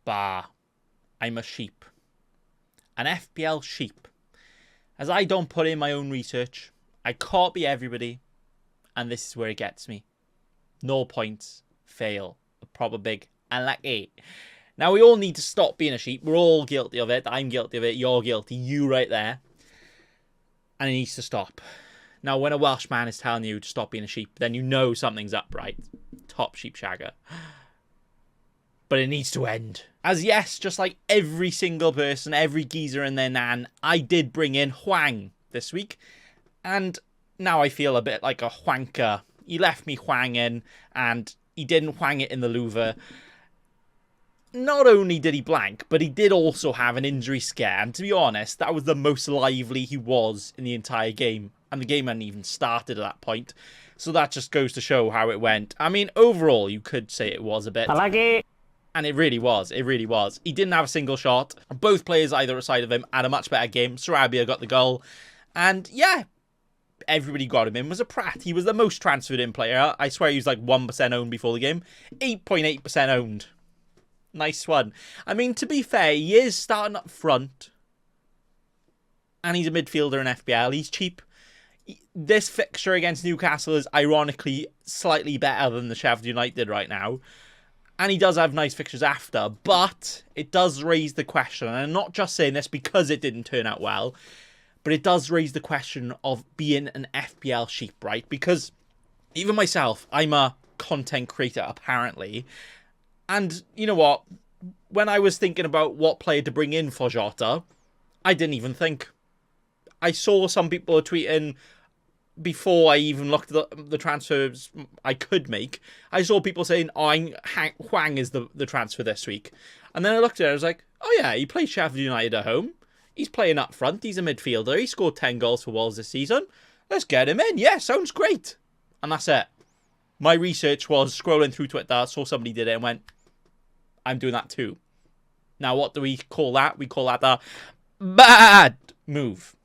Bah, I'm a sheep. An FPL sheep. As I don't put in my own research, I copy everybody, and this is where it gets me. No points, fail, a proper big unlucky. Now, we all need to stop being a sheep. We're all guilty of it. I'm guilty of it. You're guilty. You right there. And it needs to stop. Now, when a Welsh man is telling you to stop being a sheep, then you know something's up, right? Top sheep shagger. But it needs to end. As yes, just like every single person, every geezer and their nan, I did bring in Hwang this week. And now I feel a bit like a Hwanker. He left me Hwanging, and he didn't Hwang it in the louver. Not only did he blank, but he did also have an injury scare. And to be honest, that was the most lively he was in the entire game. And the game hadn't even started at that point. So that just goes to show how it went. I mean, overall, you could say it was a bit. I like it. And it really was. It really was. He didn't have a single shot. Both players either side of him had a much better game. Sarabia got the goal. And yeah, everybody got him in. Was a prat. He was the most transferred in player. I swear he was like 1% owned before the game. 8.8% owned. Nice one. I mean, to be fair, he is starting up front. And he's a midfielder in FPL. He's cheap. This fixture against Newcastle is ironically slightly better than the Sheffield United right now. And he does have nice fixtures after. But it does raise the question. And I'm not just saying this because it didn't turn out well. But it does raise the question of being an FPL sheep, right? Because even myself, I'm a content creator, apparently. And you know what? When I was thinking about what player to bring in for Jota, I didn't even think. I saw some people tweeting before I even looked at the transfers I could make. I saw people saying, oh, Hwang is the transfer this week. And then I looked at it, I was like, oh yeah, he plays Sheffield United at home. He's playing up front. He's a midfielder. He scored 10 goals for Wolves this season. Let's get him in. Yeah, sounds great. And that's it. My research was scrolling through Twitter, saw somebody did it and went, I'm doing that too. Now, what do we call that? We call that the bad move.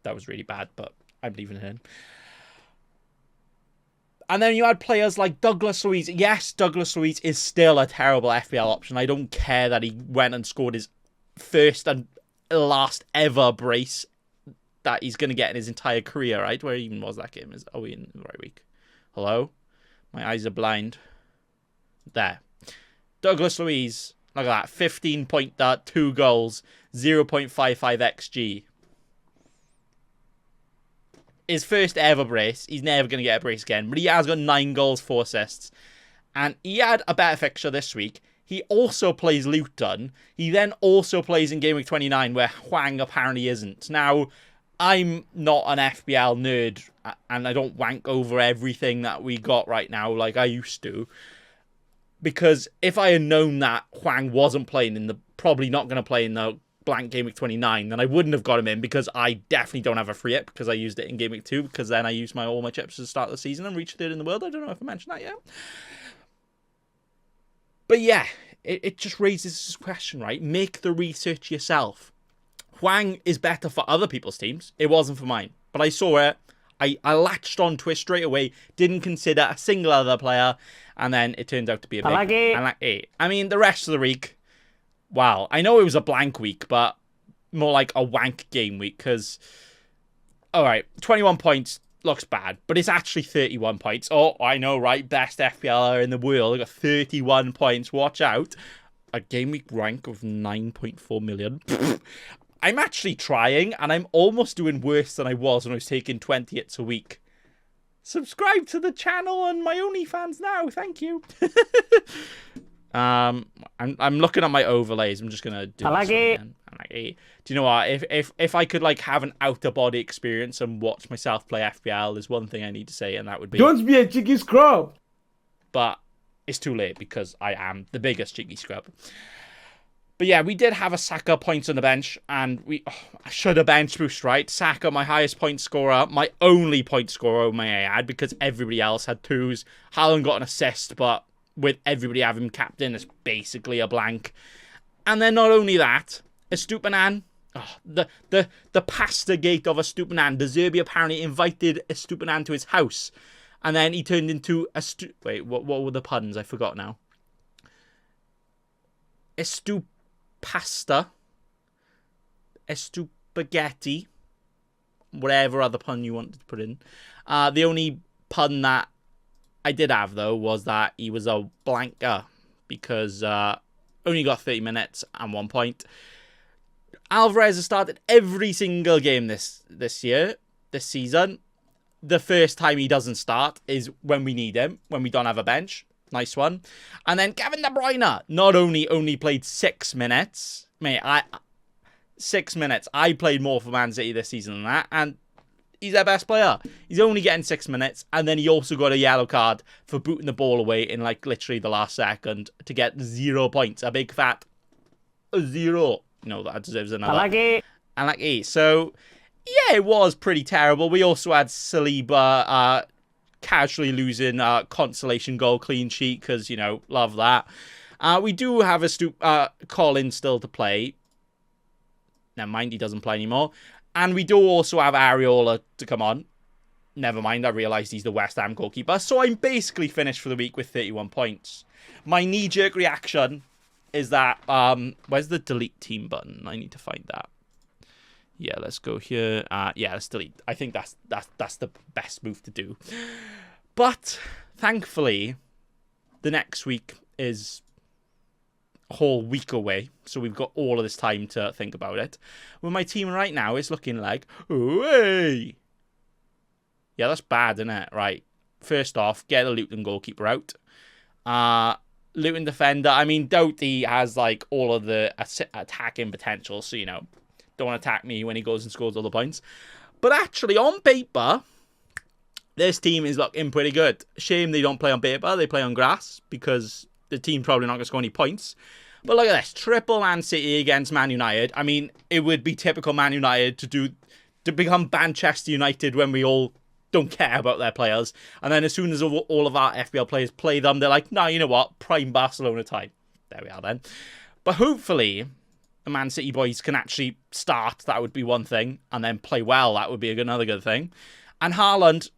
That was really bad, but I'm leaving it in. And then you had players like Douglas Luiz. Yes, Douglas Luiz is still a terrible FPL option. I don't care that he went and scored his first and last ever brace that he's going to get in his entire career, right? Where even was that game? Are we in the right week? Hello? My eyes are blind. There. Douglas Luiz, look at that. 15 pointer, 2 goals, 0.55 XG. His first ever brace. He's never going to get a brace again. But he has got 9 goals, 4 assists. And he had a better fixture this week. He also plays Luton. He then also plays in Gameweek 29, where Hwang apparently isn't. Now, I'm not an FPL nerd, and I don't wank over everything that we got right now like I used to. Because if I had known that Hwang wasn't playing probably not going to play in the blank Game Week 29, then I wouldn't have got him in, because I definitely don't have a free hit because I used it in Game Week 2, because then I used all my chips to start the season and reach 3rd in the world. I don't know if I mentioned that yet. But yeah, it just raises this question, right? Make the research yourself. Hwang is better for other people's teams. It wasn't for mine. But I saw it. I latched onto it straight away, didn't consider a single other player, and then it turned out to be a big... I like it. I mean, the rest of the week, wow. I know it was a blank week, but more like a wank game week, because, all right, 21 points looks bad, but it's actually 31 points. Oh, I know, right? Best FPLer in the world. I got 31 points. Watch out. A game week rank of 9.4 million. I'm actually trying, and I'm almost doing worse than I was when I was taking 20 hits a week. Subscribe to the channel and my OnlyFans now. Thank you. I'm looking at my overlays. I'm just gonna do. I like it. I like it. Do you know what? If I could like have an outer body experience and watch myself play FPL, there's one thing I need to say, and that would be don't be a cheeky scrub. But it's too late because I am the biggest cheeky scrub. But yeah, we did have a Saka points on the bench, and I should have bench boost, right? Saka, my highest point scorer, my only point scorer, may I add, because everybody else had 2s. Haaland got an assist, but with everybody having captain, it's basically a blank. And then not only that, Estupinan, the pasta gate of Estupinan. De Zerbi apparently invited Estupinan to his house, and then he turned into wait, what were the puns? I forgot now. Estupasta, Estupaghetti, whatever other pun you wanted to put in. The only pun that I did have, though, was that he was a blanker because only got 30 minutes and 1 point. Alvarez has started every single game this season. The first time he doesn't start is when we need him, when we don't have a bench. Nice one. And then Kevin De Bruyne not only played 6 minutes. Mate, 6 minutes. I played more for Man City this season than that, and he's their best player. He's only getting 6 minutes, and then he also got a yellow card for booting the ball away in like literally the last second to get 0 points. A big fat 0. No, that deserves another. Unlucky. So, yeah, it was pretty terrible. We also had Saliba casually losing consolation goal clean sheet because, you know, love that. We do have a Colin still to play. Never mind, he doesn't play anymore. And we do also have Areola to come on. Never mind, I realised he's the West Ham goalkeeper. So I'm basically finished for the week with 31 points. My knee-jerk reaction is that... where's the delete team button? I need to find that. Yeah, let's go here. Yeah, let's delete. I think that's the best move to do. But, thankfully, the next week is a whole week away. So we've got all of this time to think about it. Well, my team right now is looking like... Ooh-ay! Yeah, that's bad, isn't it? Right. First off, get a Luton goalkeeper out. Luton defender. I mean, Doughty has, like, all of the attacking potential. So, you know, don't attack me when he goes and scores all the points. But actually, on paper, this team is looking pretty good. Shame they don't play on paper. They play on grass because the team's probably not going to score any points. But look at this. Triple Man City against Man United. I mean, it would be typical Man United to become Manchester United when we all don't care about their players. And then as soon as all of our FPL players play them, they're like, no, you know what? Prime Barcelona time. There we are then. But hopefully, the Man City boys can actually start. That would be one thing. And then play well. That would be another good thing. And Haaland,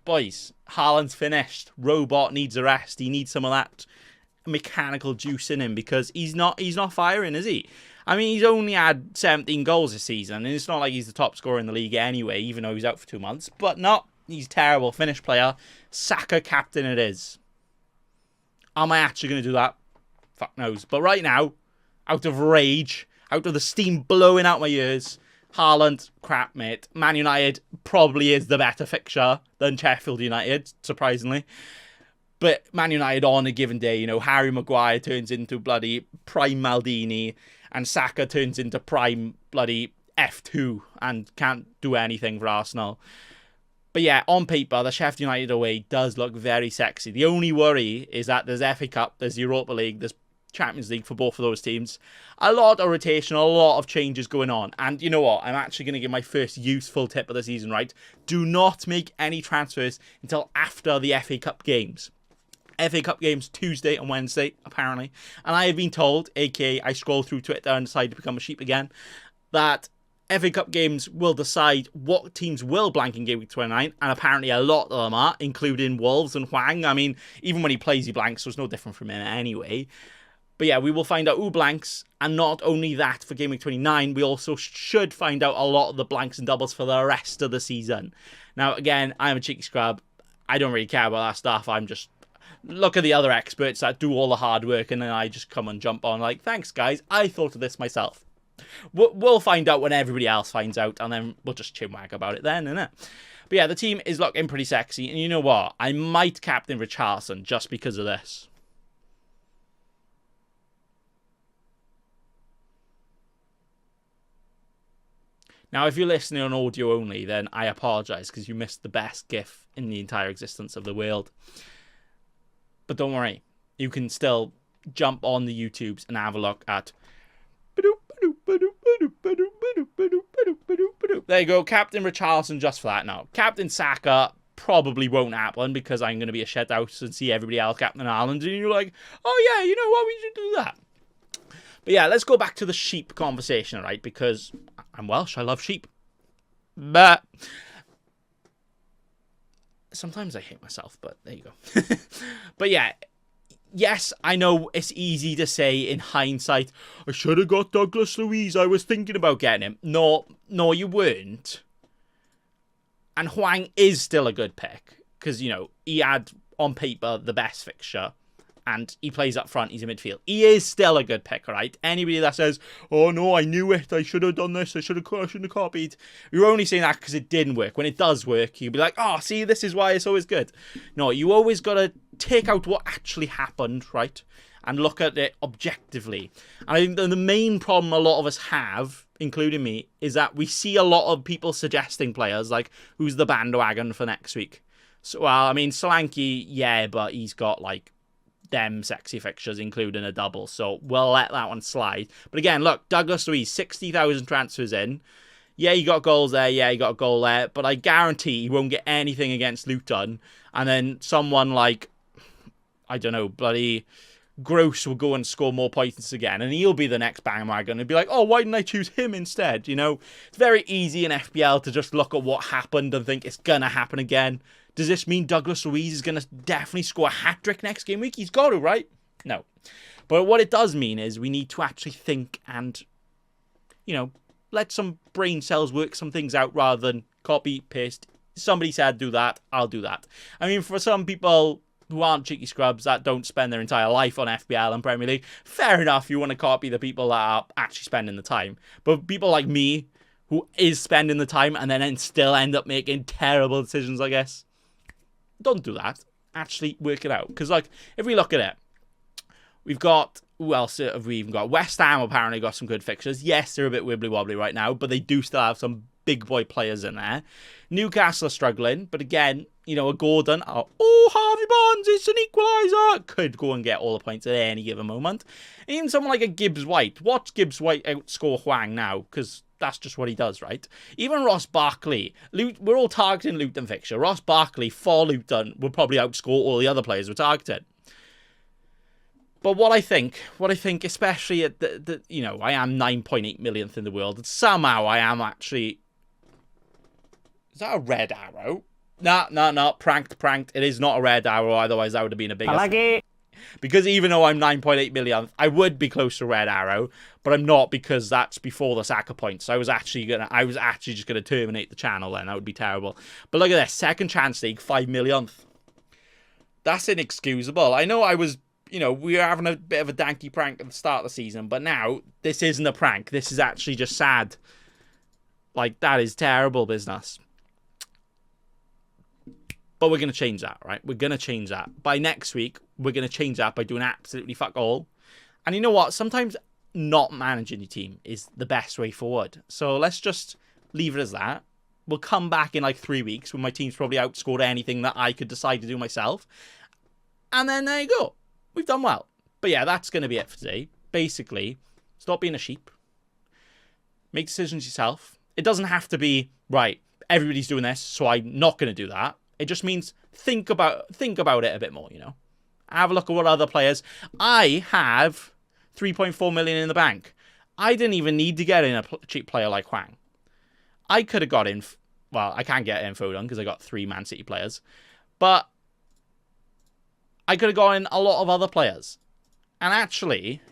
boys, Haaland's finished. Robot needs a rest. He needs some of that mechanical juice in him because he's not firing, is he? I mean, he's only had 17 goals this season, and it's not like he's the top scorer in the league anyway, even though he's out for 2 months. But no, he's terrible. Finished player. Saka captain it is. Am I actually going to do that? Fuck knows. But right now, out of rage, out of the steam blowing out my ears, Haaland, crap, mate. Man United probably is the better fixture than Sheffield United, surprisingly. But Man United on a given day, you know, Harry Maguire turns into bloody prime Maldini, and Saka turns into prime bloody F2 and can't do anything for Arsenal. But yeah, on paper, the Sheffield United away does look very sexy. The only worry is that there's FA Cup, there's Europa League, there's Champions League for both of those teams. A lot of rotation, a lot of changes going on. And you know what? I'm actually going to give my first useful tip of the season, right? Do not make any transfers until after the FA Cup games. FA Cup games Tuesday and Wednesday, apparently. And I have been told, aka I scroll through Twitter and decide to become a sheep again, that FA Cup games will decide what teams will blank in Game Week 29, and apparently a lot of them are, including Wolves and Hwang. I mean, even when he plays, he blanks, so it's no different from him anyway. But yeah, we will find out who blanks, and not only that, for Game Week 29, we also should find out a lot of the blanks and doubles for the rest of the season. Now, again, I'm a cheeky scrub. I don't really care about that stuff. I'm just... look at the other experts that do all the hard work, and then I just come and jump on like, thanks, guys. I thought of this myself. We'll find out when everybody else finds out, and then we'll just chinwag about it then, innit? But yeah, the team is looking pretty sexy, and you know what? I might captain Richarlison just because of this. Now, if you're listening on audio only, then I apologise because you missed the best GIF in the entire existence of the world. But don't worry, you can still jump on the YouTubes and have a look at... There you go, Captain Richarlison just for that now. Captain Saka probably won't happen because I'm going to be a shed house and see everybody else Captain Haaland, and you're like, oh yeah, you know what, we should do that. But yeah, let's go back to the sheep conversation, right? Because I'm Welsh, I love sheep. But sometimes I hate myself, but there you go. But yeah, yes, I know it's easy to say in hindsight, I should have got Douglas Luiz. I was thinking about getting him. No, you weren't. And Hwang is still a good pick because, you know, he had on paper the best fixture and he plays up front. He's in midfield. He is still a good pick, all right? Anybody that says, oh, no, I knew it. I should have done this. I shouldn't have copied. You're only saying that because it didn't work. When it does work, you'll be like, oh, see, this is why it's always good. No, you always got to take out what actually happened, right? And look at it objectively. And I think the main problem a lot of us have, including me, is that we see a lot of people suggesting players, like, who's the bandwagon for next week? So, well, I mean, Solanke, yeah, but he's got, like, them sexy fixtures, including a double. So we'll let that one slide. But again, look, Douglas Luiz, 60,000 transfers in. Yeah, he got goals there. Yeah, he got a goal there. But I guarantee he won't get anything against Luton. And then someone like, I don't know, bloody Gross will go and score more points again. And he'll be the next bandwagon and be like, oh, why didn't I choose him instead? You know, it's very easy in FPL to just look at what happened and think it's going to happen again. Does this mean Douglas Luiz is going to definitely score a hat-trick next game week? He's got to, right? No. But what it does mean is we need to actually think and, you know, let some brain cells work some things out rather than copy, paste. Somebody said do that, I'll do that. I mean, for some people who aren't cheeky scrubs that don't spend their entire life on FPL and Premier League, fair enough, you want to copy the people that are actually spending the time. But people like me, who is spending the time and then still end up making terrible decisions, I guess, don't do that. Actually work it out. Because, like, if we look at it, we've got, who else have we even got? West Ham apparently got some good fixtures. Yes, they're a bit wibbly-wobbly right now, but they do still have some big boy players in there. Newcastle are struggling, but again, you know, a Gordon, Harvey Barnes, it's an equaliser, could go and get all the points at any given moment. And even someone like a Gibbs White. Watch Gibbs White outscore Hwang now, because that's just what he does, right? Even Ross Barkley, we're all targeting Luton fixture. Ross Barkley for Luton will probably outscore all the other players we're targeting. But what I think, especially at the you know, I am 9.8 millionth in the world, and somehow I am actually. Is that a red arrow? No, pranked. It is not a red arrow, otherwise that would have been a bigger. I like it. Because even though I'm 9.8 millionth, I would be close to red arrow, but I'm not because that's before the Saka points. So I was actually just gonna terminate the channel then. That would be terrible. But look at this, second chance league, 5 millionth. That's inexcusable. I know I was, you know, we were having a bit of a danky prank at the start of the season, but now this isn't a prank. This is actually just sad. Like, that is terrible business. But we're going to change that, right? We're going to change that. By next week, we're going to change that by doing absolutely fuck all. And you know what? Sometimes not managing your team is the best way forward. So let's just leave it as that. We'll come back in like 3 weeks when my team's probably outscored anything that I could decide to do myself. And then there you go. We've done well. But yeah, that's going to be it for today. Basically, stop being a sheep. Make decisions yourself. It doesn't have to be, right, everybody's doing this, so I'm not going to do that. It just means think about it a bit more, you know. Have a look at what other players. I have 3.4 million in the bank. I didn't even need to get in a cheap player like Hwang. I could have got in. Well, I can't get in Foden because I got 3 Man City players. But I could have got in a lot of other players. And actually,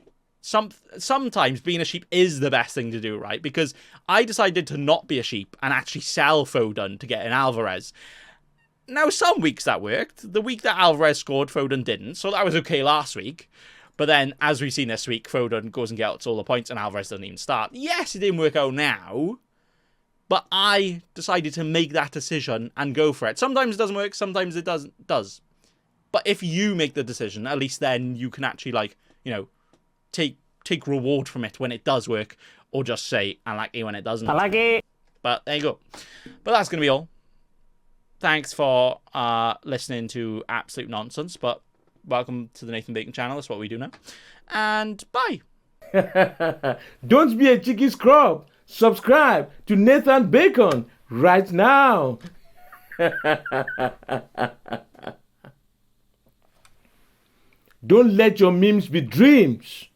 sometimes being a sheep is the best thing to do, right? Because I decided to not be a sheep and actually sell Foden to get in Alvarez. Now, some weeks that worked. The week that Alvarez scored, Foden didn't. So that was okay last week. But then, as we've seen this week, Foden goes and gets all the points and Alvarez doesn't even start. Yes, it didn't work out now. But I decided to make that decision and go for it. Sometimes it doesn't work. Sometimes it does. But if you make the decision, at least then you can actually, like, you know, take reward from it when it does work. Or just say, I like it when it doesn't. I like it. But there you go. But that's going to be all. Thanks for listening to absolute nonsense, but welcome to the Nathan Bacon channel. That's what we do now. And bye. Don't be a cheeky scrub. Subscribe to Nathan Bacon right now. Don't let your memes be dreams.